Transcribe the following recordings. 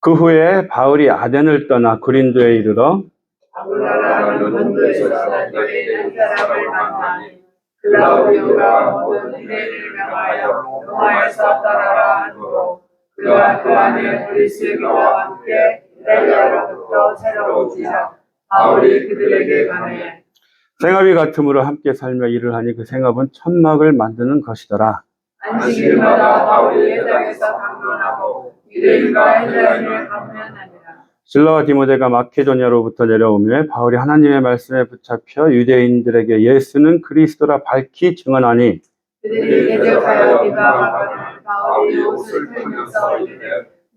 그 후에 바울이 아덴을 떠나 고린도에 이르러 아굴라라는 본도에서 너희 한 사람을 만나니 글라우디오가 모든 유대인을 명하여 로마에서 떠나라 하므로 그가 그 안에 브리스기와 함께 이달리아로부터 새로 오지라 바울이 그들에게 가매 생업이 같음으로 함께 살며 일을 하니 그 생업은 천막을 만드는 것이더라. 안식일마다 바울이 회당에서 강론하고 유대인과 헬라인을 강면하니라. 실라와 디모데가 마케도니아로부터 내려오며 바울이 하나님의 말씀에 붙잡혀 유대인들에게 예수는 그리스도라 밝히 증언하니 그들이 대적하여 비방하거늘 바울이 옷을 풀면서 이르되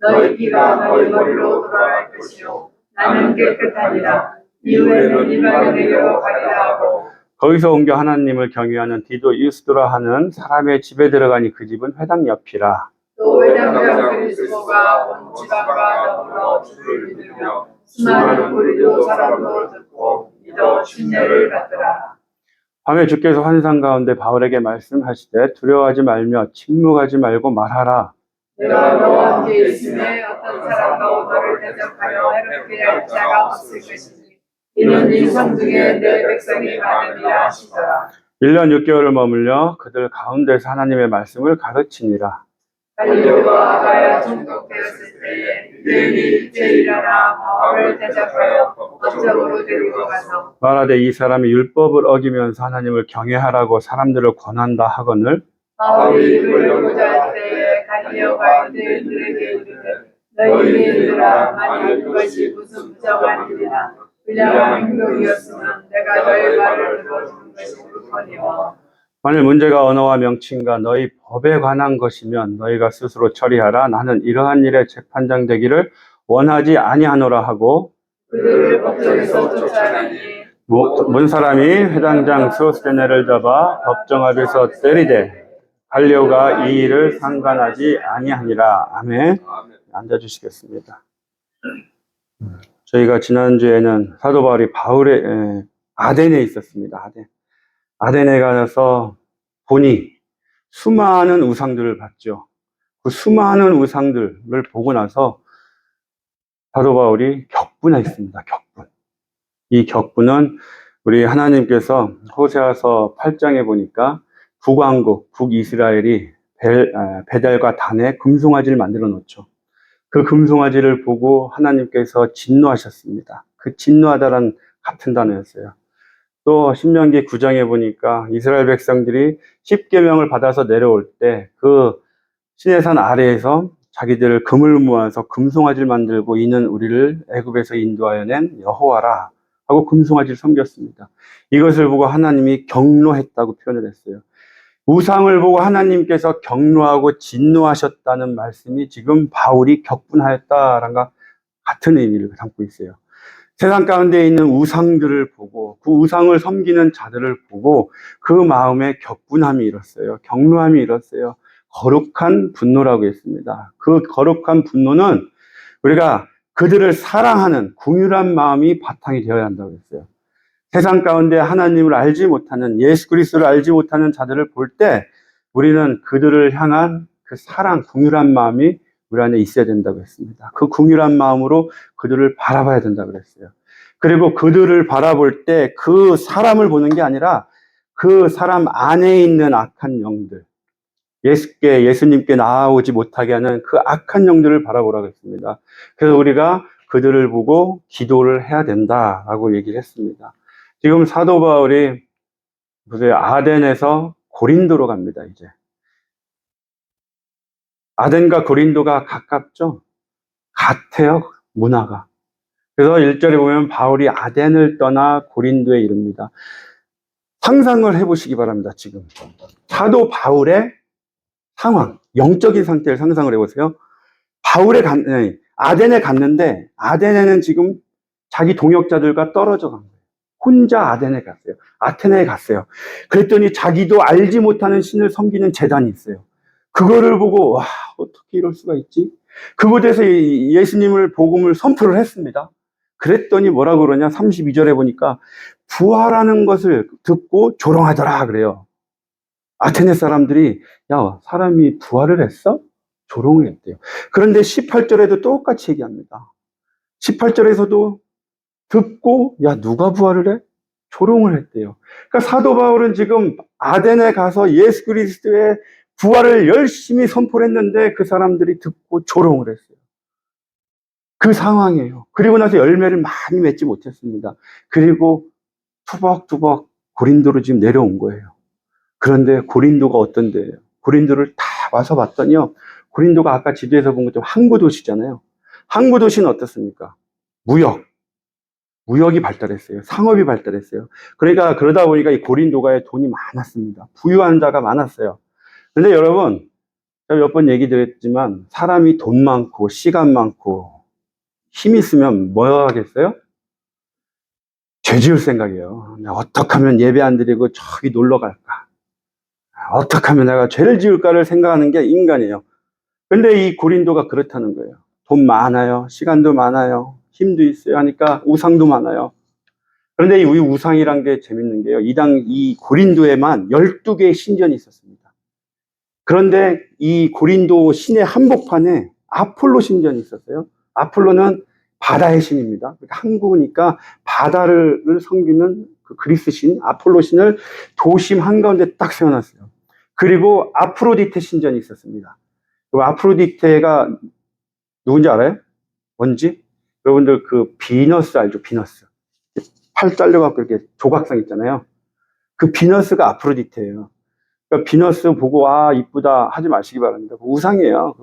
너희 피가 너희 머리로 돌아갈 것이요 나는 깨끗하니라. 이후에는 이방인에게로 가리라 하고 거기서 옮겨 하나님을 경외하는 디도 유스도라 하는 사람의 집에 들어가니 그 집은 회당 옆이라. 또 회당장 그리스도가 온 지방과 더불어 주를 믿으며 수많은 무리도 사람도 듣고 믿어 춘례를 받더라. 밤에 주께서 환상 가운데 바울에게 말씀하시되 두려워하지 말며 침묵하지 말고 말하라. 내가 너와 함께 있음에 어떤 사람도 너를 대적하여 해롭게 할 자가 없을 것이니 이는 이 성중에 내 백성이 많음이라 하시더라. 1년 6개월을 머물려 그들 가운데서 하나님의 말씀을 가르치니라. 갈리오와 아가야 정독되었을 때에 유대인이 이제 일어나 바울을 대적하여 법정으로 데리고 가서 말하되 이 사람이 율법을 어기면서 하나님을 경외하라고 사람들을 권한다 하거늘 바울이 입을 열고자 할 때에 갈리오가 유대인들에게 이르되 너희들아 만일 그것이 무슨 부정한 일이나 불량한 행동이었으면 내가 너희 말을 들어주는 것이 옳거니와 만일 문제가 언어와 명칭과 너희 법에 관한 것이면 너희가 스스로 처리하라. 나는 이러한 일에 재판장 되기를 원하지 아니하노라 하고 그들을 법정에서 쫓아내니 문 사람이 회당장 소스데네를 잡아 법정 앞에서 때리되 갈리오가 이 일을 상관하지 아니하니라. 아멘. 앉아주시겠습니다. 저희가 지난주에는 사도 바울이 바울의 아덴에 있었습니다. 아덴에 가서 보니 수많은 우상들을 봤죠. 그 수많은 우상들을 보고 나서 사도 바울이 격분했습니다. 격분. 이 격분은 우리 하나님께서 호세아서 8장에 보니까 북왕국, 북이스라엘이 베델과 단에 금송아지를 만들어 놓죠. 그 금송아지를 보고 하나님께서 진노하셨습니다. 그 진노하다란 같은 단어였어요. 또 신명기 9장에 보니까 이스라엘 백성들이 십계명을 받아서 내려올 때 그 시내산 아래에서 자기들을 금을 모아서 금송아지를 만들고 이는 우리를 애굽에서 인도하여 낸 여호와라 하고 금송아지를 섬겼습니다. 이것을 보고 하나님이 경노했다고 표현을 했어요. 우상을 보고 하나님께서 경노하고 진노하셨다는 말씀이 지금 바울이 격분하였다라는 것 같은 의미를 담고 있어요. 세상 가운데 있는 우상들을 보고 그 우상을 섬기는 자들을 보고 그 마음에 격분함이 일었어요. 경노함이 일었어요. 거룩한 분노라고 했습니다. 그 거룩한 분노는 우리가 그들을 사랑하는 긍휼한 마음이 바탕이 되어야 한다고 했어요. 세상 가운데 하나님을 알지 못하는 예수 그리스도를 알지 못하는 자들을 볼 때 우리는 그들을 향한 그 사랑, 긍휼한 마음이 우리 안에 있어야 된다고 했습니다. 그 긍휼한 마음으로 그들을 바라봐야 된다고 그랬어요. 그리고 그들을 바라볼 때 그 사람을 보는 게 아니라 그 사람 안에 있는 악한 영들, 예수님께 나아오지 못하게 하는 그 악한 영들을 바라보라고 했습니다. 그래서 우리가 그들을 보고 기도를 해야 된다라고 얘기를 했습니다. 지금 사도 바울이 보세요. 아덴에서 고린도로 갑니다. 이제 아덴과 고린도가 가깝죠? 같아요, 문화가. 그래서 1절에 보면 바울이 아덴을 떠나 고린도에 이릅니다. 상상을 해보시기 바랍니다. 지금 사도 바울의 상황, 영적인 상태를 상상을 해보세요. 아덴에 갔는데 아덴에는 지금 자기 동역자들과 떨어져 간 거예요. 혼자 아덴에 갔어요. 아테네에 갔어요. 그랬더니 자기도 알지 못하는 신을 섬기는 제단이 있어요. 그거를 보고 와, 어떻게 이럴 수가 있지? 그곳에서 예수님을 복음을 선포를 했습니다. 그랬더니 뭐라고 그러냐? 32절에 보니까 부활하는 것을 듣고 조롱하더라 그래요. 아테네 사람들이 야, 사람이 부활을 했어? 조롱을 했대요. 그런데 18절에도 똑같이 얘기합니다. 18절에서도 듣고, 야, 누가 부활을 해? 조롱을 했대요. 그러니까 사도 바울은 지금 아덴에 가서 예수 그리스도의 부활을 열심히 선포를 했는데 그 사람들이 듣고 조롱을 했어요. 그 상황이에요. 그리고 나서 열매를 많이 맺지 못했습니다. 그리고 투벅투벅 고린도로 지금 내려온 거예요. 그런데 고린도가 어떤 데예요? 고린도를 다 와서 봤더니요. 고린도가 아까 지도에서 본 것처럼 항구 도시잖아요. 항구 도시는 어떻습니까? 무역이 발달했어요. 상업이 발달했어요. 그러니까 그러다 보니까 이 고린도가에 돈이 많았습니다. 부유한 자가 많았어요. 근데 여러분, 제가 몇 번 얘기 드렸지만 사람이 돈 많고 시간 많고 힘 있으면 뭐 하겠어요? 죄 지을 생각이에요. 내가 어떻게 하면 예배 안 드리고 저기 놀러 갈까? 어떻게 하면 내가 죄를 지을까를 생각하는 게 인간이에요. 근데 이 고린도가 그렇다는 거예요. 돈 많아요. 시간도 많아요. 힘도 있어요. 하니까 우상도 많아요. 그런데 이 우상이란 게 재밌는 게요. 이 고린도에만 12개의 신전이 있었습니다. 그런데 이 고린도 시내 한복판에 아폴로 신전이 있었어요. 아폴로는 바다의 신입니다. 항구니까 바다를 섬기는 그 그리스 신, 아폴로 신을 도심 한가운데 딱 세워놨어요. 그리고 아프로디테 신전이 있었습니다. 그 아프로디테가 누군지 알아요? 뭔지? 여러분들 그 비너스 알죠? 비너스. 팔 잘려갖고 이렇게 조각상 있잖아요. 그 비너스가 아프로디테예요. 그러니까 비너스 보고 아 이쁘다 하지 마시기 바랍니다. 우상이에요.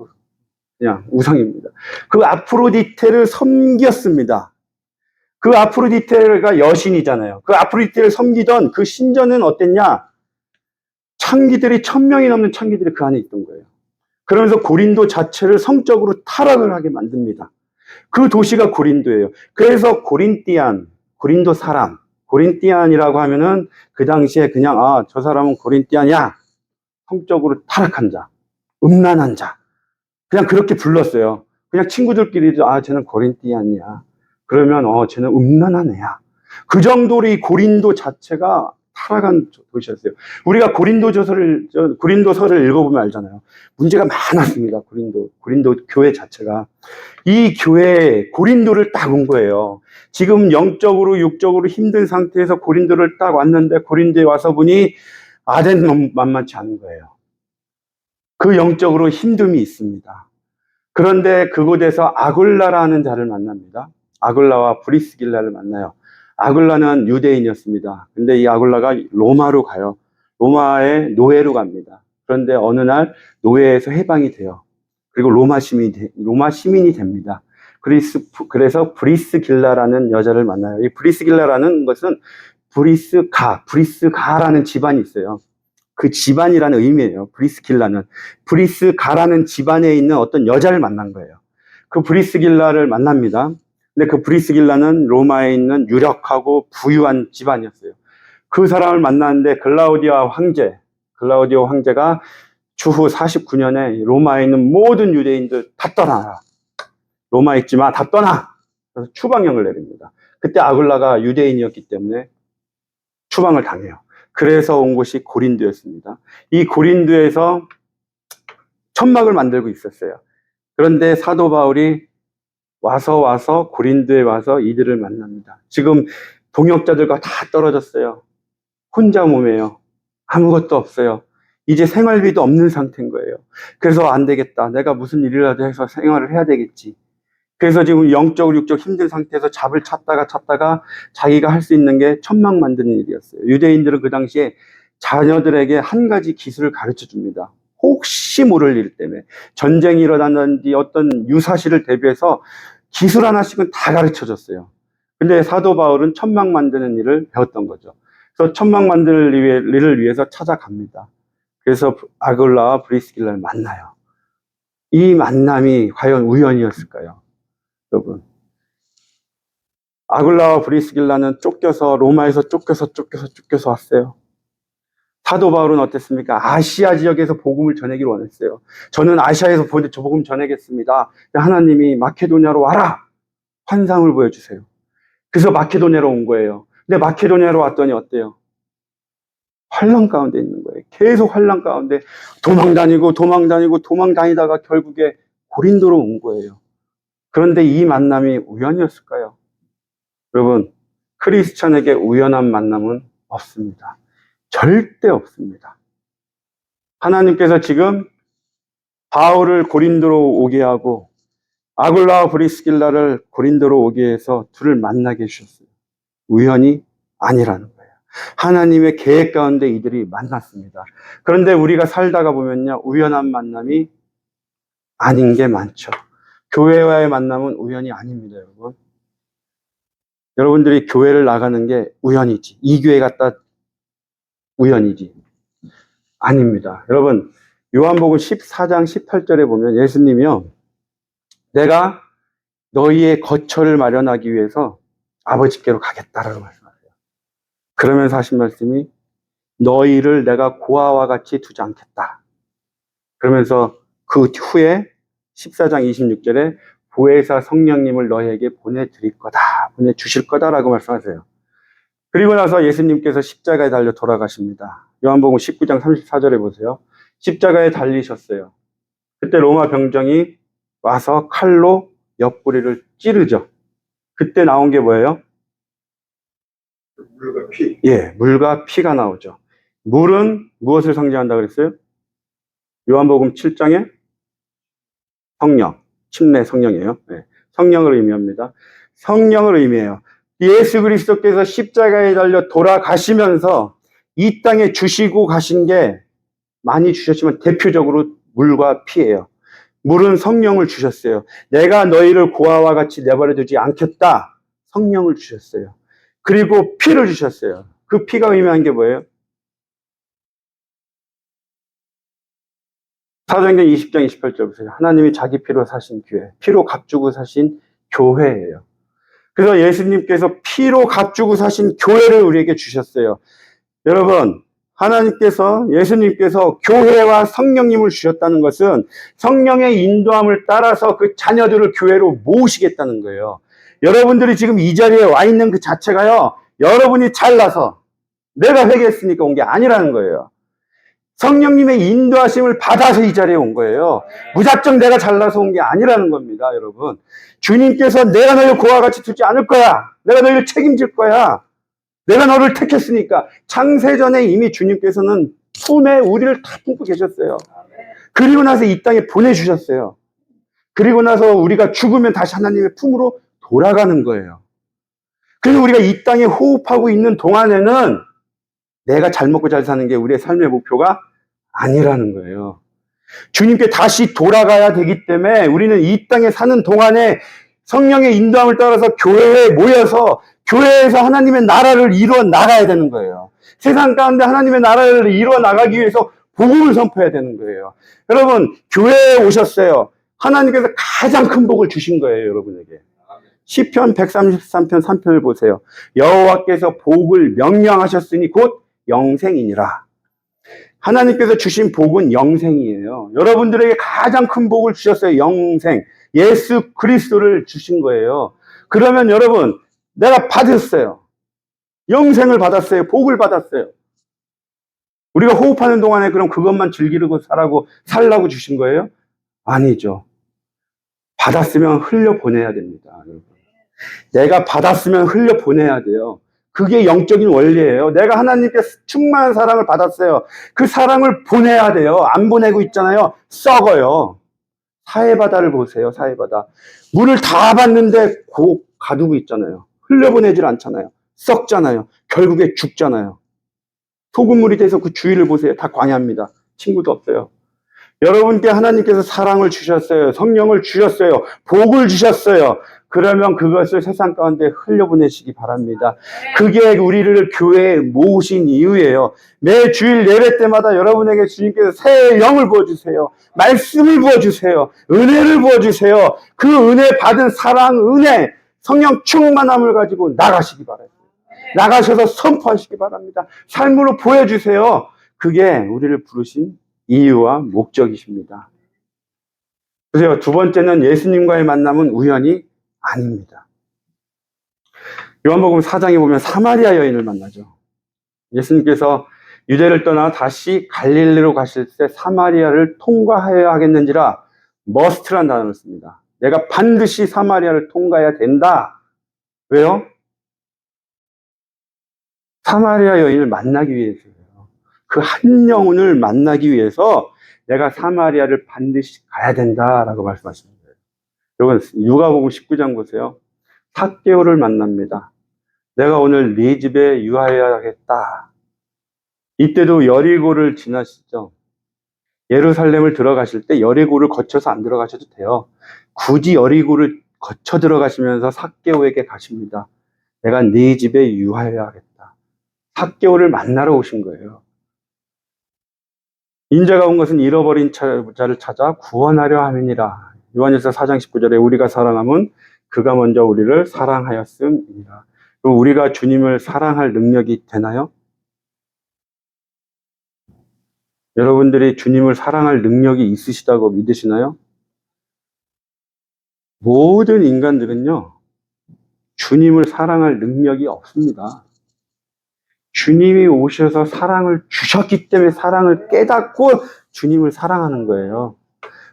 그냥 우상입니다. 그 아프로디테를 섬겼습니다. 그 아프로디테가 여신이잖아요. 그 아프로디테를 섬기던 그 신전은 어땠냐? 창기들이 1000명이 넘는 창기들이 그 안에 있던 거예요. 그러면서 고린도 자체를 성적으로 타락을 하게 만듭니다. 그 도시가 고린도예요. 그래서 고린도 사람, 고린티안이라고 하면은 그 당시에 그냥 아, 저 사람은 고린티안이야. 성적으로 타락한 자, 음란한 자. 그냥 그렇게 불렀어요. 그냥 친구들끼리도 아, 쟤는 고린티안이야. 그러면 쟤는 음란한 애야. 그 교정도로 이 고린도 자체가 타락한 도시였어요. 우리가 고린도서를 읽어보면 알잖아요. 문제가 많았습니다. 고린도 교회 자체가. 이 교회에 고린도를 딱 온 거예요. 지금 영적으로, 육적으로 힘든 상태에서 고린도를 딱 왔는데 고린도에 와서 보니 아덴 만만치 않은 거예요. 그 영적으로 힘듦이 있습니다. 그런데 그곳에서 아굴라라는 자를 만납니다. 아굴라와 브리스길라를 만나요. 아굴라는 유대인이었습니다. 근데 이 아굴라가 로마로 가요. 로마의 노예로 갑니다. 그런데 어느 날 노예에서 해방이 돼요. 그리고 로마 시민이 됩니다. 그래서 브리스길라라는 여자를 만나요. 이 브리스길라라는 것은 브리스가라는 집안이 있어요. 그 집안이라는 의미예요. 브리스길라는. 브리스가라는 집안에 있는 어떤 여자를 만난 거예요. 그 브리스길라를 만납니다. 근데 그 브리스길라는 로마에 있는 유력하고 부유한 집안이었어요. 그 사람을 만났는데 글라우디오 황제가 추후 49년에 로마에 있는 모든 유대인들 다 떠나라. 로마에 있지 마. 다 떠나. 그래서 추방령을 내립니다. 그때 아굴라가 유대인이었기 때문에 추방을 당해요. 그래서 온 곳이 고린도였습니다. 이 고린도에서 천막을 만들고 있었어요. 그런데 사도 바울이 와서 고린도에 와서 이들을 만납니다. 지금 동역자들과 다 떨어졌어요. 혼자 몸이에요. 아무것도 없어요. 이제 생활비도 없는 상태인 거예요. 그래서 안 되겠다. 내가 무슨 일이라도 해서 생활을 해야 되겠지. 그래서 지금 영적, 육적 힘든 상태에서 잡을 찾다가 자기가 할 수 있는 게 천막 만드는 일이었어요. 유대인들은 그 당시에 자녀들에게 한 가지 기술을 가르쳐 줍니다. 혹시 모를 일 때문에 전쟁이 일어나는지 어떤 유사시를 대비해서 기술 하나씩은 다 가르쳐 줬어요. 근데 사도 바울은 천막 만드는 일을 배웠던 거죠. 그래서 천막 만드는 일을 위해서 찾아갑니다. 그래서 아굴라와 브리스길라를 만나요. 이 만남이 과연 우연이었을까요? 여러분, 아굴라와 브리스길라는 로마에서 쫓겨서 왔어요. 사도 바울은 어땠습니까? 아시아 지역에서 복음을 전하기를 원했어요. 저는 아시아에서 저 복음 전하겠습니다. 하나님이 마케도니아로 와라! 환상을 보여주세요. 그래서 마케도니아로 온 거예요. 근데 마케도니아로 왔더니 어때요? 환란 가운데 있는 거예요. 계속 환난 가운데 도망다니다가 결국에 고린도로 온 거예요. 그런데 이 만남이 우연이었을까요? 여러분, 크리스천에게 우연한 만남은 없습니다. 절대 없습니다. 하나님께서 지금 바울을 고린도로 오게 하고 아굴라와 브리스길라를 고린도로 오게 해서 둘을 만나게 해주셨어요. 우연이 아니라는 거예요. 하나님의 계획 가운데 이들이 만났습니다. 그런데 우리가 살다가 보면요, 우연한 만남이 아닌 게 많죠. 교회와의 만남은 우연이 아닙니다, 여러분. 여러분들이 교회를 나가는 게 우연이지. 이 교회 갔다 우연이지. 아닙니다. 여러분, 요한복음 14장 18절에 보면 예수님이요, 내가 너희의 거처를 마련하기 위해서 아버지께로 가겠다라고 말씀하세요. 그러면서 하신 말씀이 너희를 내가 고아와 같이 두지 않겠다. 그러면서 그 후에 14장 26절에 보혜사 성령님을 너희에게 보내드릴 거다, 보내주실 거다라고 말씀하세요. 그리고 나서 예수님께서 십자가에 달려 돌아가십니다. 요한복음 19장 34절에 보세요. 십자가에 달리셨어요. 그때 로마 병정이 와서 칼로 옆구리를 찌르죠. 그때 나온 게 뭐예요? 물과 피. 예, 물과 피가 나오죠. 물은 무엇을 상징한다 그랬어요? 요한복음 7장에 성령, 침례 성령이에요. 네, 성령을 의미합니다. 성령을 의미해요. 예수 그리스도께서 십자가에 달려 돌아가시면서 이 땅에 주시고 가신 게 많이 주셨지만 대표적으로 물과 피예요. 물은 성령을 주셨어요. 내가 너희를 고아와 같이 내버려 두지 않겠다. 성령을 주셨어요. 그리고 피를 주셨어요. 그 피가 의미한 게 뭐예요? 사도행전 20장 28절 보세요. 하나님이 자기 피로 사신 교회, 피로 값주고 사신 교회예요. 그래서 예수님께서 피로 값주고 사신 교회를 우리에게 주셨어요. 여러분, 하나님께서, 예수님께서 교회와 성령님을 주셨다는 것은 성령의 인도함을 따라서 그 자녀들을 교회로 모으시겠다는 거예요. 여러분들이 지금 이 자리에 와 있는 그 자체가요, 여러분이 잘나서 내가 회개했으니까 온 게 아니라는 거예요. 성령님의 인도하심을 받아서 이 자리에 온 거예요. 무작정 내가 잘나서 온 게 아니라는 겁니다, 여러분. 주님께서 내가 너희를 고아와 같이 두지 않을 거야. 내가 너희를 책임질 거야. 내가 너를 택했으니까. 창세전에 이미 주님께서는 품에 우리를 다 품고 계셨어요. 그리고 나서 이 땅에 보내주셨어요. 그리고 나서 우리가 죽으면 다시 하나님의 품으로 돌아가는 거예요. 그래서 우리가 이 땅에 호흡하고 있는 동안에는 내가 잘 먹고 잘 사는 게 우리의 삶의 목표가 아니라는 거예요. 주님께 다시 돌아가야 되기 때문에 우리는 이 땅에 사는 동안에 성령의 인도함을 따라서 교회에 모여서 교회에서 하나님의 나라를 이루어 나가야 되는 거예요. 세상 가운데 하나님의 나라를 이루어 나가기 위해서 복음을 선포해야 되는 거예요. 여러분, 교회에 오셨어요. 하나님께서 가장 큰 복을 주신 거예요, 여러분에게. 시편 133편 3편을 보세요. 여호와께서 복을 명령하셨으니 곧 영생이니라. 하나님께서 주신 복은 영생이에요. 여러분들에게 가장 큰 복을 주셨어요. 영생. 예수 그리스도를 주신 거예요. 그러면 여러분, 내가 받았어요. 영생을 받았어요. 복을 받았어요. 우리가 호흡하는 동안에 그럼 그것만 즐기고 살라고 주신 거예요? 아니죠. 받았으면 흘려보내야 됩니다. 여러분. 내가 받았으면 흘려보내야 돼요. 그게 영적인 원리예요. 내가 하나님께 충만한 사랑을 받았어요. 그 사랑을 보내야 돼요. 안 보내고 있잖아요. 썩어요. 사해바다를 보세요. 사해바다. 물을 다 받는데 가두고 있잖아요. 흘려보내질 않잖아요. 썩잖아요. 결국에 죽잖아요. 소금물이 돼서 그 주위를 보세요. 다 광야입니다. 친구도 없어요. 여러분께 하나님께서 사랑을 주셨어요. 성령을 주셨어요. 복을 주셨어요. 그러면 그것을 세상 가운데 흘려보내시기 바랍니다. 그게 우리를 교회에 모으신 이유예요. 매 주일 예배 때마다 여러분에게 주님께서 새 영을 부어주세요. 말씀을 부어주세요. 은혜를 부어주세요. 그 은혜 받은 사랑, 은혜, 성령 충만함을 가지고 나가시기 바랍니다. 나가셔서 선포하시기 바랍니다. 삶으로 보여주세요. 그게 우리를 부르신 이유와 목적이십니다. 보세요. 두 번째는 예수님과의 만남은 우연이 아닙니다. 요한복음 4장에 보면 사마리아 여인을 만나죠. 예수님께서 유대를 떠나 다시 갈릴리로 가실 때 사마리아를 통과하여야 하겠는지라 머스트란 단어를 씁니다. 내가 반드시 사마리아를 통과해야 된다. 왜요? 사마리아 여인을 만나기 위해서예요. 그 한 영혼을 만나기 위해서 내가 사마리아를 반드시 가야 된다라고 말씀하시는 거예요. 여러분, 누가복음 19장 보세요. 삭개오를 만납니다. 내가 오늘 네 집에 유하여야겠다. 이때도 여리고를 지나시죠. 예루살렘을 들어가실 때 여리고를 거쳐서 안 들어가셔도 돼요. 굳이 여리고를 거쳐 들어가시면서 삭개오에게 가십니다. 내가 네 집에 유하여야겠다. 삭개오를 만나러 오신 거예요. 인자가 온 것은 잃어버린 자를 찾아 구원하려 함이니라. 요한일서 4장 19절에 우리가 사랑하면 그가 먼저 우리를 사랑하였음이니라. 그럼 우리가 주님을 사랑할 능력이 되나요? 여러분들이 주님을 사랑할 능력이 있으시다고 믿으시나요? 모든 인간들은요, 주님을 사랑할 능력이 없습니다. 주님이 오셔서 사랑을 주셨기 때문에 사랑을 깨닫고 주님을 사랑하는 거예요.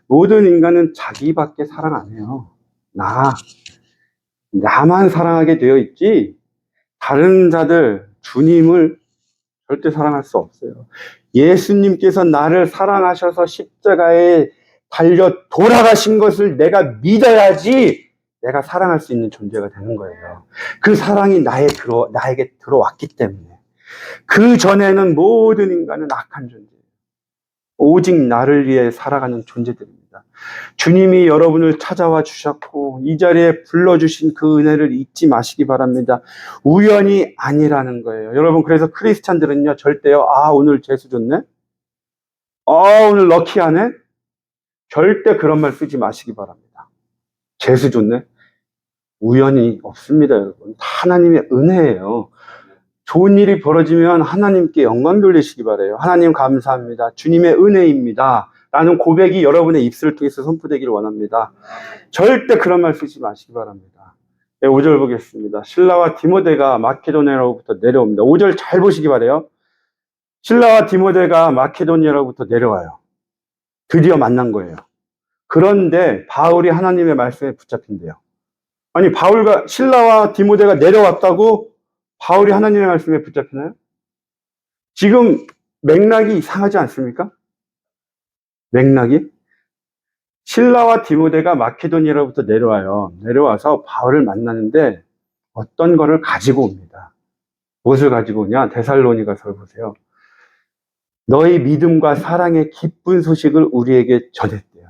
모든 인간은 자기밖에 사랑 안 해요. 나만 사랑하게 되어 있지, 다른 자들, 주님을 절대 사랑할 수 없어요. 예수님께서 나를 사랑하셔서 십자가에 달려 돌아가신 것을 내가 믿어야지 내가 사랑할 수 있는 존재가 되는 거예요. 그 사랑이 나에게 들어왔기 때문에. 그 전에는 모든 인간은 악한 존재예요. 오직 나를 위해 살아가는 존재들입니다. 주님이 여러분을 찾아와 주셨고 이 자리에 불러주신 그 은혜를 잊지 마시기 바랍니다. 우연이 아니라는 거예요. 여러분, 그래서 크리스찬들은요, 절대요, 오늘 재수 좋네? 오늘 럭키하네? 절대 그런 말 쓰지 마시기 바랍니다. 재수 좋네? 우연이 없습니다, 여러분. 하나님의 은혜예요. 좋은 일이 벌어지면 하나님께 영광 돌리시기 바라요. 하나님 감사합니다. 주님의 은혜입니다. 라는 고백이 여러분의 입술을 통해서 선포되기를 원합니다. 절대 그런 말 쓰지 마시기 바랍니다. 5절 보겠습니다. 실라와 디모데가 마케도니아로부터 내려옵니다. 5절 잘 보시기 바라요. 실라와 디모데가 마케도니아로부터 내려와요. 드디어 만난 거예요. 그런데 바울이 하나님의 말씀에 붙잡힌대요. 아니, 실라와 디모데가 내려왔다고 바울이 하나님의 말씀에 붙잡히나요? 지금 맥락이 이상하지 않습니까? 맥락이? 실라와 디모데가 마케도니아로부터 내려와요. 내려와서 바울을 만나는데 어떤 거를 가지고 옵니다. 무엇을 가지고 오냐? 데살로니가서를 보세요. 너희 믿음과 사랑의 기쁜 소식을 우리에게 전했대요.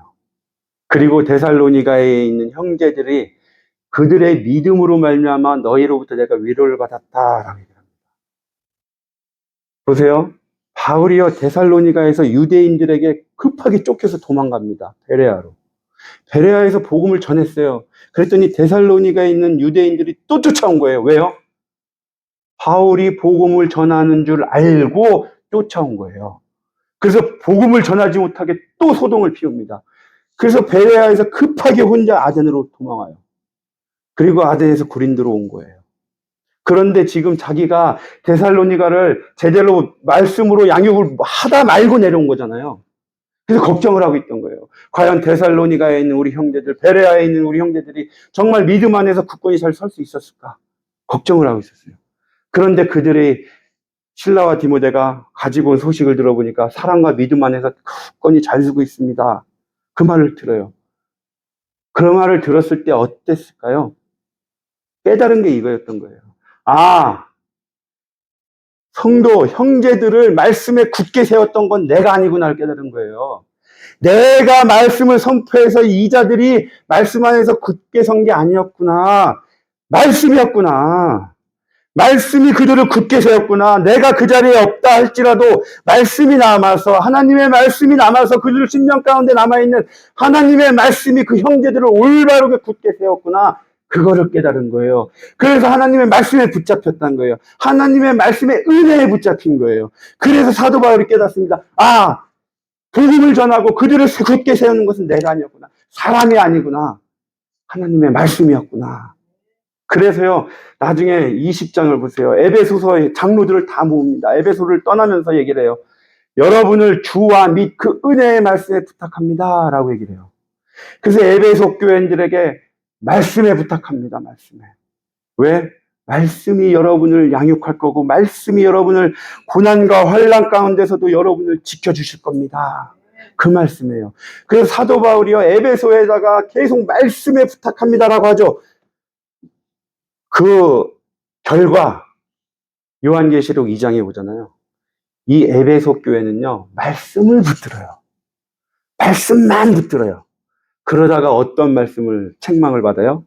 그리고 데살로니가에 있는 형제들이 그들의 믿음으로 말미암아 너희로부터 내가 위로를 받았다라고 얘기합니다. 보세요. 바울이요, 데살로니가에서 유대인들에게 급하게 쫓겨서 도망갑니다. 베레아로. 베레아에서 복음을 전했어요. 그랬더니 데살로니가에 있는 유대인들이 또 쫓아온 거예요. 왜요? 바울이 복음을 전하는 줄 알고 쫓아온 거예요. 그래서 복음을 전하지 못하게 또 소동을 피웁니다. 그래서 베레아에서 급하게 혼자 아덴으로 도망와요. 그리고 아덴에서 고린도로 온 거예요. 그런데 지금 자기가 데살로니가를 제대로 말씀으로 양육을 하다 말고 내려온 거잖아요. 그래서 걱정을 하고 있던 거예요. 과연 데살로니가에 있는 우리 형제들, 베레아에 있는 우리 형제들이 정말 믿음 안에서 굳건히 잘 설 수 있었을까? 걱정을 하고 있었어요. 그런데 그들이 실라와 디모데가 가지고 온 소식을 들어보니까 사랑과 믿음 안에서 굳건히 잘 서고 있습니다. 그 말을 들어요. 그 말을 들었을 때 어땠을까요? 깨달은 게 이거였던 거예요. 성도, 형제들을 말씀에 굳게 세웠던 건 내가 아니구나를 깨달은 거예요. 내가 말씀을 선포해서 이 자들이 말씀 안에서 굳게 선 게 아니었구나. 말씀이었구나. 말씀이 그들을 굳게 세웠구나. 내가 그 자리에 없다 할지라도 말씀이 남아서, 하나님의 말씀이 남아서 그들 심령 가운데 남아있는 하나님의 말씀이 그 형제들을 올바르게 굳게 세웠구나. 그거를 깨달은 거예요. 그래서 하나님의 말씀에 붙잡혔단 거예요. 하나님의 말씀에 은혜에 붙잡힌 거예요. 그래서 사도 바울이 깨닫습니다. 복음을 전하고 그들을 굳게 세우는 것은 내가 아니었구나. 사람이 아니구나. 하나님의 말씀이었구나. 그래서요, 나중에 20장을 보세요. 에베소서의 장로들을 다 모읍니다. 에베소를 떠나면서 얘기를 해요. 여러분을 주와 및 그 은혜의 말씀에 부탁합니다. 라고 얘기를 해요. 그래서 에베소 교인들에게 말씀에 부탁합니다. 말씀에. 왜? 말씀이 여러분을 양육할 거고, 말씀이 여러분을 고난과 환난 가운데서도 여러분을 지켜주실 겁니다. 그 말씀이에요. 그래서 사도 바울이요, 에베소에다가 계속 말씀에 부탁합니다라고 하죠. 그 결과, 요한계시록 2장에 보잖아요. 이 에베소 교회는요, 말씀을 붙들어요. 말씀만 붙들어요. 그러다가 어떤 말씀을, 책망을 받아요?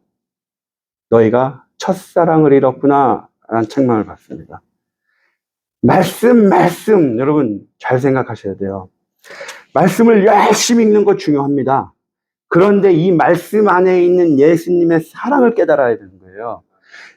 너희가 첫사랑을 잃었구나 라는 책망을 받습니다. 말씀, 여러분 잘 생각하셔야 돼요. 말씀을 열심히 읽는 거 중요합니다. 그런데 이 말씀 안에 있는 예수님의 사랑을 깨달아야 되는 거예요.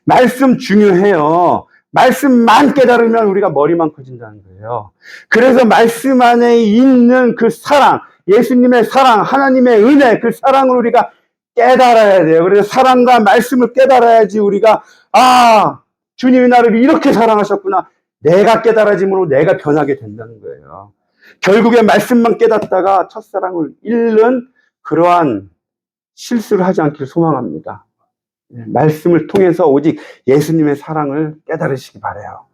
말씀 중요해요. 말씀만 깨달으면 우리가 머리만 커진다는 거예요. 그래서 말씀 안에 있는 그 사랑, 예수님의 사랑, 하나님의 은혜, 그 사랑을 우리가 깨달아야 돼요. 그래서 사랑과 말씀을 깨달아야지 우리가, 아, 주님이 나를 이렇게 사랑하셨구나. 내가 깨달아짐으로 내가 변하게 된다는 거예요. 결국에 말씀만 깨닫다가 첫사랑을 잃는 그러한 실수를 하지 않기를 소망합니다. 말씀을 통해서 오직 예수님의 사랑을 깨달으시기 바라요.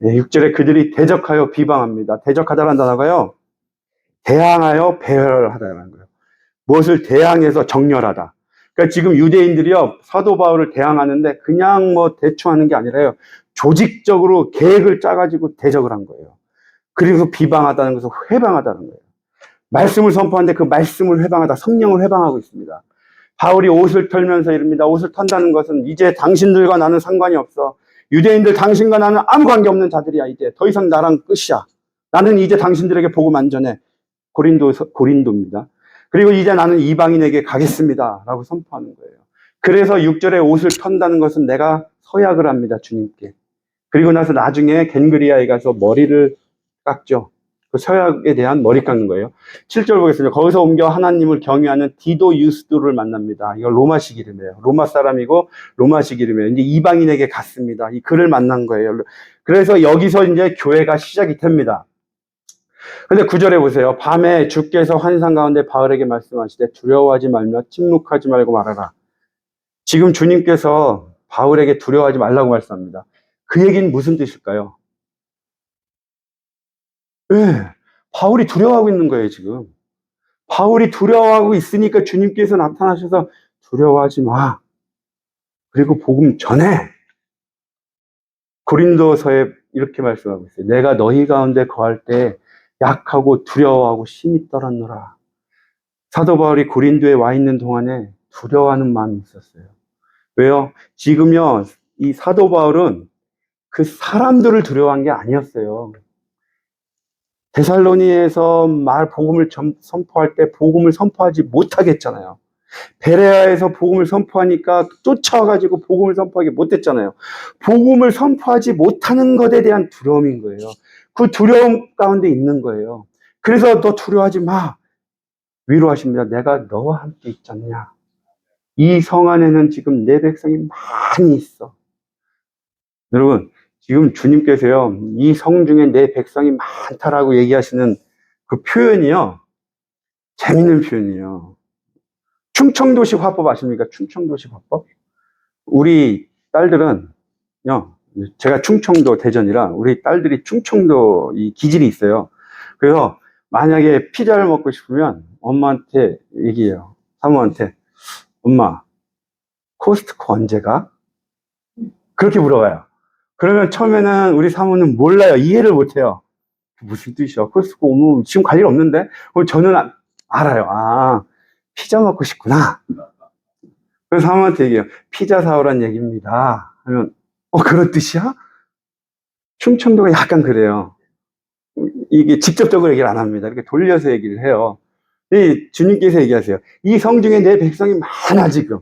6절에 그들이 대적하여 비방합니다. 대적하다라는 단어가요, 대항하여 배열하다라는 거예요. 무엇을 대항해서 정렬하다. 그러니까 지금 유대인들이요, 사도 바울을 대항하는데 그냥 뭐 대충 하는 게 아니라요, 조직적으로 계획을 짜가지고 대적을 한 거예요. 그리고 비방하다는 것은 회방하다는 거예요. 말씀을 선포하는데 그 말씀을 회방하다, 성령을 회방하고 있습니다. 바울이 옷을 털면서 이릅니다. 옷을 턴다는 것은 이제 당신들과 나는 상관이 없어. 유대인들 당신과 나는 아무 관계없는 자들이야. 이제 더 이상 나랑 끝이야. 나는 이제 당신들에게 복음 안 전해. 고린도입니다. 그리고 이제 나는 이방인에게 가겠습니다. 라고 선포하는 거예요. 그래서 6절에 옷을 턴다는 것은 내가 서약을 합니다. 주님께. 그리고 나서 나중에 겐그리아에 가서 머리를 깎죠. 그 서약에 대한 머리 깎는 거예요. 7절 보겠습니다. 거기서 옮겨 하나님을 경외하는 디도 유스도를 만납니다. 이거 로마식 이름이에요. 로마 사람이고 로마식 이름이에요. 이제 이방인에게 갔습니다. 이 그를 만난 거예요. 그래서 여기서 이제 교회가 시작이 됩니다. 근데 9절에 보세요. 밤에 주께서 환상 가운데 바울에게 말씀하시되 두려워하지 말며 침묵하지 말고 말하라. 지금 주님께서 바울에게 두려워하지 말라고 말씀합니다. 그 얘기는 무슨 뜻일까요? 네, 바울이 두려워하고 있는 거예요, 지금. 바울이 두려워하고 있으니까 주님께서 나타나셔서 두려워하지 마. 그리고 복음 전해. 고린도서에 이렇게 말씀하고 있어요. 내가 너희 가운데 거할 때 약하고 두려워하고 심히 떨었노라. 사도 바울이 고린도에 와 있는 동안에 두려워하는 마음이 있었어요. 왜요? 지금요, 이 사도 바울은 그 사람들을 두려워한 게 아니었어요. 데살로니에서 복음을 선포할 때 복음을 선포하지 못하게 했잖아요. 베레아에서 복음을 선포하니까 쫓아와가지고 복음을 선포하지 못했잖아요. 복음을 선포하지 못하는 것에 대한 두려움인 거예요. 그 두려움 가운데 있는 거예요. 그래서 너 두려워하지 마. 위로하십니다. 내가 너와 함께 있지 않냐. 이 성 안에는 지금 내 백성이 많이 있어. 여러분, 지금 주님께서요, 이 성 중에 내 백성이 많다라고 얘기하시는 그 표현이요, 재밌는 표현이에요. 충청도식 화법 아십니까? 충청도식 화법? 우리 딸들은요, 제가 충청도 대전이라 우리 딸들이 충청도 이 기질이 있어요. 그래서 만약에 피자를 먹고 싶으면 엄마한테 얘기해요. 사모한테, 엄마, 코스트코 언제 가? 그렇게 물어봐요. 그러면 처음에는 우리 사모는 몰라요. 이해를 못해요. 무슨 뜻이야? 코스트코 오면 지금 갈 일 없는데? 그럼 저는 알아요. 아, 피자 먹고 싶구나. 그래서 사모한테 얘기해요. 피자 사오란 얘기입니다. 하면, 그런 뜻이야? 충청도가 약간 그래요. 이게 직접적으로 얘기를 안 합니다. 이렇게 돌려서 얘기를 해요. 이 주님께서 얘기하세요. 이 성 중에 내 백성이 많아, 지금.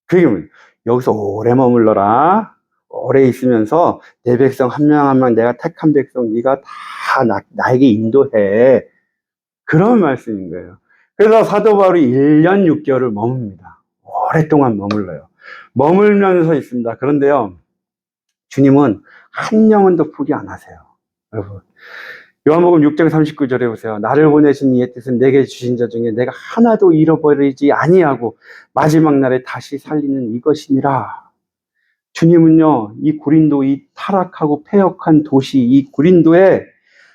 그게 뭐예요? 여기서 오래 머물러라. 오래 있으면서 내 백성 한 명 한 명 내가 택한 백성 네가 다 나에게 인도해. 그런 말씀인 거예요. 그래서 사도 바울이 1년 6개월을 머뭅니다. 오랫동안 머물러요. 머물면서 있습니다. 그런데요, 주님은 한 영혼도 포기 안 하세요. 여러분, 요한복음 6장 39절에 보세요. 나를 보내신 이의 뜻은 내게 주신 자 중에 내가 하나도 잃어버리지 아니하고 마지막 날에 다시 살리는 이것이니라. 주님은요, 이 고린도, 이 타락하고 패역한 도시, 이 고린도에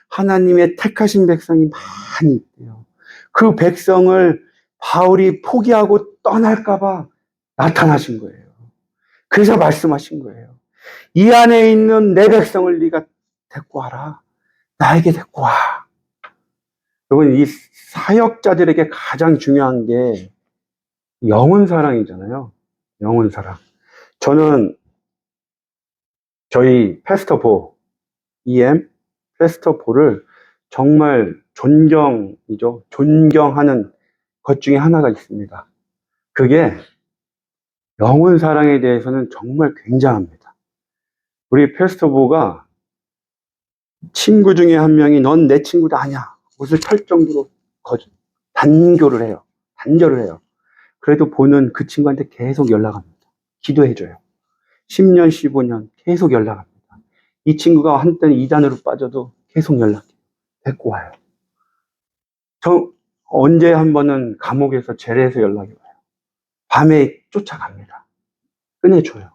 하나님의 택하신 백성이 많이 있대요. 그 백성을 바울이 포기하고 떠날까봐 나타나신 거예요. 그래서 말씀하신 거예요. 이 안에 있는 내 백성을 네가 데리고 와라. 나에게 데리고 와. 여러분, 이 사역자들에게 가장 중요한 게 영혼 사랑이잖아요. 영혼 사랑. 저는 저희 패스터 EM 패스터 보를 정말 존경하는 것 중에 하나가 있습니다. 그게 영혼 사랑에 대해서는 정말 굉장합니다. 우리 패스터 보가 친구 중에 한 명이 넌 내 친구도 아니야. 옷을 펼 정도로 단절을 해요. 그래도 보는 그 친구한테 계속 연락합니다. 기도해줘요. 10년, 15년 계속 연락합니다. 이 친구가 한때는 이단으로 빠져도 계속 연락해요. 데리고 와요. 저 언제 한 번은 감옥에서 제레에서 연락이 와요. 밤에 쫓아갑니다. 꺼내줘요.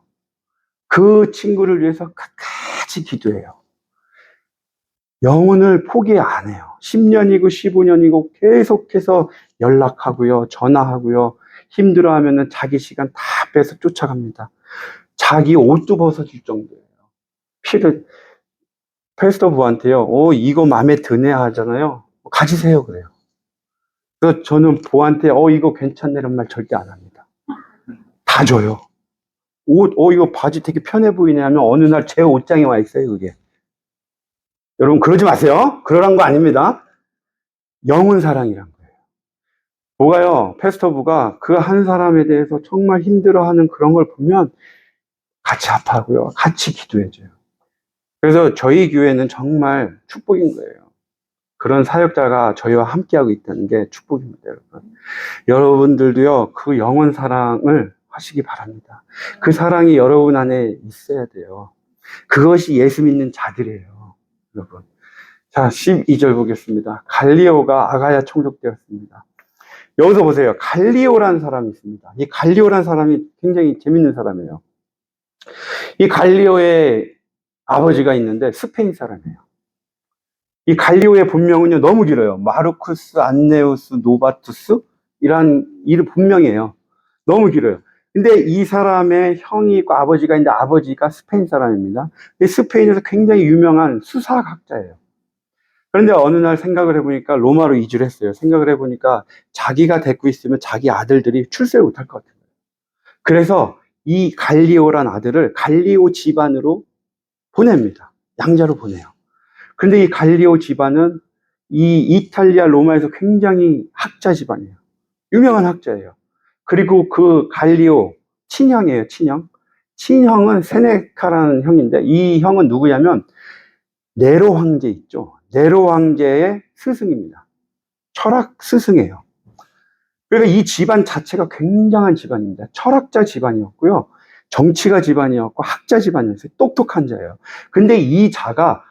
그 친구를 위해서 끝까지 기도해요. 영혼을 포기 안 해요. 10년이고 15년이고 계속해서 연락하고요. 전화하고요. 힘들어하면은 자기 시간 다 빼서 쫓아갑니다. 자기 옷도 벗어줄 정도예요. 패스터 부한테요. 이거 마음에 드네 하잖아요. 가지세요 그래요. 그래서 저는 부한테 이거 괜찮네 이런 말 절대 안 합니다. 다 줘요. 옷, 이거 바지 되게 편해 보이네 하면 어느 날 제 옷장에 와 있어요, 그게. 여러분, 그러지 마세요. 그러란 거 아닙니다. 영혼 사랑이란 거예요. 뭐가요? 패스터 부가 그 한 사람에 대해서 정말 힘들어하는 그런 걸 보면 같이 아파하고요. 같이 기도해줘요. 그래서 저희 교회는 정말 축복인 거예요. 그런 사역자가 저희와 함께하고 있다는 게 축복입니다, 여러분. 여러분들도요, 그 영혼 사랑을 하시기 바랍니다. 그 사랑이 여러분 안에 있어야 돼요. 그것이 예수 믿는 자들이에요, 여러분. 자, 12절 보겠습니다. 갈리오가 아가야 총독되었습니다. 여기서 보세요. 갈리오라는 사람이 있습니다. 이 갈리오라는 사람이 굉장히 재밌는 사람이에요. 이 갈리오의 아버지가 있는데 스페인 사람이에요. 이 갈리오의 본명은요, 너무 길어요. 마르쿠스, 안네우스, 노바투스? 이란 이름 본명이에요. 너무 길어요. 근데 이 사람의 형이 있고 아버지가 있는데 아버지가 스페인 사람입니다. 스페인에서 굉장히 유명한 수사학자예요. 그런데 어느 날 생각을 해보니까 로마로 이주를 했어요. 생각을 해보니까 자기가 데리고 있으면 자기 아들들이 출세를 못할 것 같아요. 그래서 이 갈리오란 아들을 갈리오 집안으로 보냅니다. 양자로 보내요. 그런데 이 갈리오 집안은 이 이탈리아 로마에서 굉장히 학자 집안이에요. 유명한 학자예요. 그리고 그 갈리오 친형이에요, 친형. 친형은 세네카라는 형인데 이 형은 누구냐면 네로 황제 있죠. 네로 황제의 스승입니다. 철학 스승이에요. 그러니까 이 집안 자체가 굉장한 집안입니다. 철학자 집안이었고요. 정치가 집안이었고 학자 집안이었어요. 똑똑한 자예요. 근데 이 자가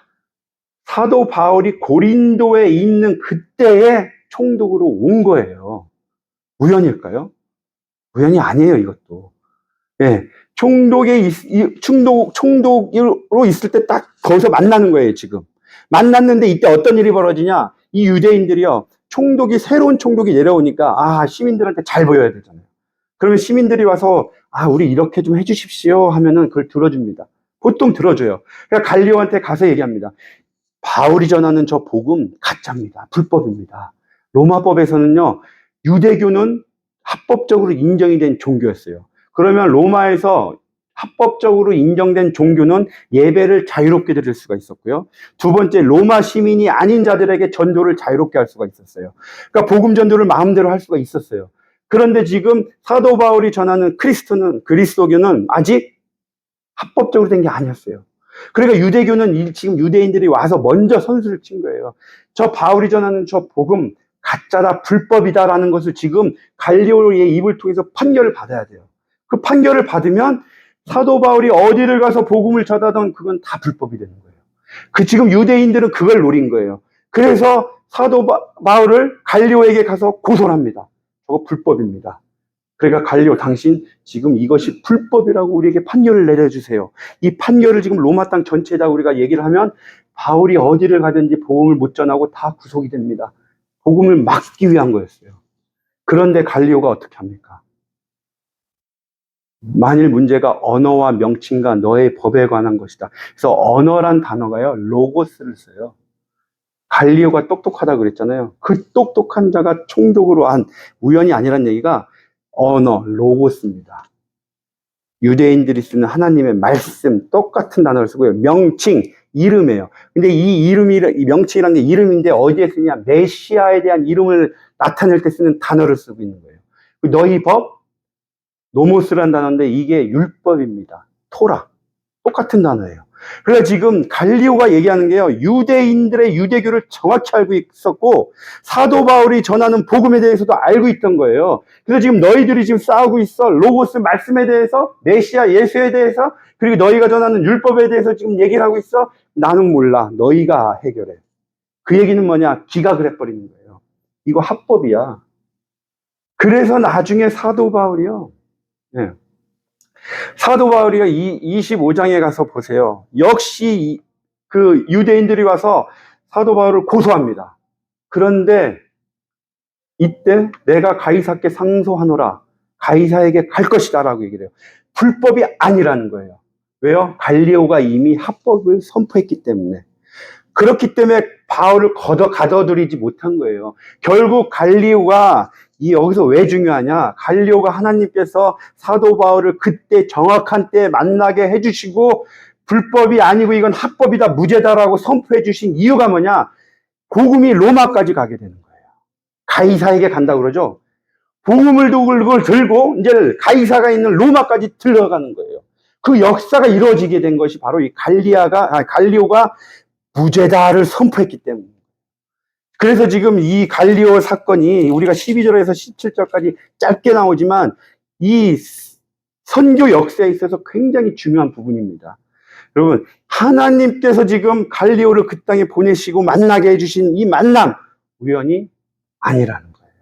사도 바울이 고린도에 있는 그때의 총독으로 온 거예요. 우연일까요? 우연이 아니에요, 이것도. 예. 총독으로 있을 때 딱 거기서 만나는 거예요, 지금. 만났는데 이때 어떤 일이 벌어지냐? 이 유대인들이요, 새로운 총독이 내려오니까, 시민들한테 잘 보여야 되잖아요. 그러면 시민들이 와서, 우리 이렇게 좀 해주십시오 하면은 그걸 들어줍니다. 보통 들어줘요. 그러니까 갈리오한테 가서 얘기합니다. 바울이 전하는 저 복음 가짜입니다. 불법입니다. 로마법에서는요, 유대교는 합법적으로 인정이 된 종교였어요. 그러면 로마에서 합법적으로 인정된 종교는 예배를 자유롭게 드릴 수가 있었고요. 두 번째, 로마 시민이 아닌 자들에게 전도를 자유롭게 할 수가 있었어요. 그러니까 복음 전도를 마음대로 할 수가 있었어요. 그런데 지금 사도 바울이 전하는 그리스도교는 아직 합법적으로 된 게 아니었어요. 그러니까 유대교는 지금 유대인들이 와서 먼저 선수를 친 거예요. 저 바울이 전하는 저 복음 가짜다, 불법이다라는 것을 지금 갈리오의 입을 통해서 판결을 받아야 돼요. 그 판결을 받으면 사도 바울이 어디를 가서 복음을 전하던 그건 다 불법이 되는 거예요. 그 지금 유대인들은 그걸 노린 거예요. 그래서 사도 바울을 갈리오에게 가서 고소를 합니다. 저거 불법입니다. 그러니까 갈리오, 당신 지금 이것이 불법이라고 우리에게 판결을 내려주세요. 이 판결을 지금 로마 땅 전체에다 우리가 얘기를 하면 바울이 어디를 가든지 복음을 못 전하고 다 구속이 됩니다. 복음을 막기 위한 거였어요. 그런데 갈리오가 어떻게 합니까? 만일 문제가 언어와 명칭과 너의 법에 관한 것이다. 그래서 언어란 단어가요, 로고스를 써요. 갈리오가 똑똑하다 그랬잖아요. 그 똑똑한 자가 총독으로 한, 우연이 아니란 얘기가 언어, 로고스입니다. 유대인들이 쓰는 하나님의 말씀, 똑같은 단어를 쓰고요. 명칭, 이름이에요. 근데 이 명칭이라는 게 이름인데 어디에 쓰냐? 메시아에 대한 이름을 나타낼 때 쓰는 단어를 쓰고 있는 거예요. 너희 법, 노모스란 단어인데 이게 율법입니다. 토라. 똑같은 단어예요. 그래서 지금 갈리오가 얘기하는 게요, 유대인들의 유대교를 정확히 알고 있었고 사도 바울이 전하는 복음에 대해서도 알고 있던 거예요. 그래서 지금 너희들이 지금 싸우고 있어. 로고스 말씀에 대해서, 메시아 예수에 대해서, 그리고 너희가 전하는 율법에 대해서 지금 얘기를 하고 있어. 나는 몰라. 너희가 해결해. 그 얘기는 뭐냐? 기각을 해버리는 거예요. 이거 합법이야. 그래서 나중에 사도 바울이요, 네. 사도 바울이요, 25장에 가서 보세요. 역시 그 유대인들이 와서 사도 바울을 고소합니다. 그런데 이때 내가 가이사께 상소하노라. 가이사에게 갈 것이다 라고 얘기를 해요. 불법이 아니라는 거예요. 왜요? 갈리오가 이미 합법을 선포했기 때문에. 그렇기 때문에 바울을 가둬들이지 못한 거예요. 결국 갈리오가 여기서 왜 중요하냐? 갈리오가 하나님께서 사도 바울을 그때 정확한 때에 만나게 해주시고 불법이 아니고 이건 합법이다, 무죄다라고 선포해 주신 이유가 뭐냐? 복음이 로마까지 가게 되는 거예요. 가이사에게 간다고 그러죠. 복음을 그걸 들고 이제 가이사가 있는 로마까지 들어가는 거예요. 그 역사가 이루어지게 된 것이 바로 이 갈리오가 무죄다를 선포했기 때문입니다. 그래서 지금 이 갈리오 사건이 우리가 12절에서 17절까지 짧게 나오지만 이 선교 역사에 있어서 굉장히 중요한 부분입니다. 여러분, 하나님께서 지금 갈리오를 그 땅에 보내시고 만나게 해주신 이 만남, 우연이 아니라는 거예요.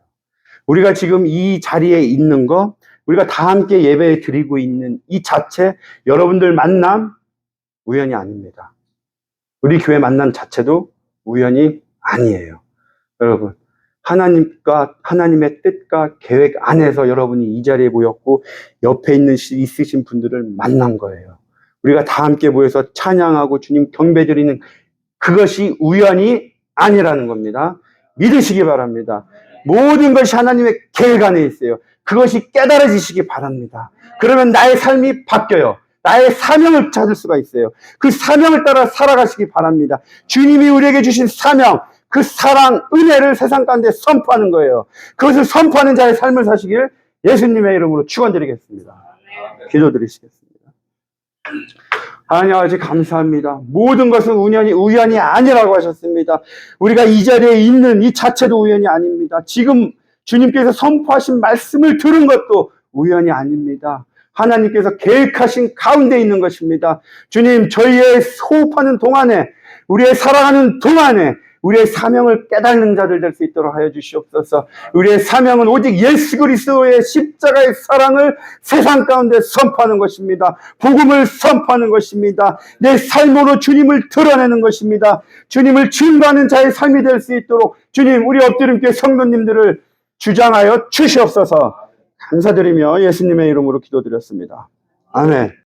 우리가 지금 이 자리에 있는 거, 우리가 다 함께 예배 드리고 있는 이 자체, 여러분들 만남, 우연이 아닙니다. 우리 교회 만남 자체도 우연이 아니에요. 여러분, 하나님의 뜻과 계획 안에서 여러분이 이 자리에 모였고 옆에 있으신 분들을 만난 거예요. 우리가 다 함께 모여서 찬양하고 주님 경배드리는 그것이 우연이 아니라는 겁니다. 믿으시기 바랍니다. 모든 것이 하나님의 계획 안에 있어요. 그것이 깨달아지시기 바랍니다. 그러면 나의 삶이 바뀌어요. 나의 사명을 찾을 수가 있어요. 그 사명을 따라 살아가시기 바랍니다. 주님이 우리에게 주신 사명, 그 사랑, 은혜를 세상 가운데 선포하는 거예요. 그것을 선포하는 자의 삶을 사시길 예수님의 이름으로 축원드리겠습니다. 기도드리시겠습니다. 하나님 아버지 감사합니다. 모든 것은 우연이 아니라고 하셨습니다. 우리가 이 자리에 있는 이 자체도 우연이 아닙니다. 지금 주님께서 선포하신 말씀을 들은 것도 우연이 아닙니다. 하나님께서 계획하신 가운데 있는 것입니다. 주님, 저희의 호흡하는 동안에, 우리의 살아가는 동안에 우리의 사명을 깨닫는 자들 될 수 있도록 하여 주시옵소서. 우리의 사명은 오직 예수 그리스도의 십자가의 사랑을 세상 가운데 선포하는 것입니다. 복음을 선포하는 것입니다. 내 삶으로 주님을 드러내는 것입니다. 주님을 증거하는 자의 삶이 될 수 있도록 주님, 우리 엎드린 교회 성도님들을 주장하여 주시옵소서. 감사드리며 예수님의 이름으로 기도드렸습니다. 아멘.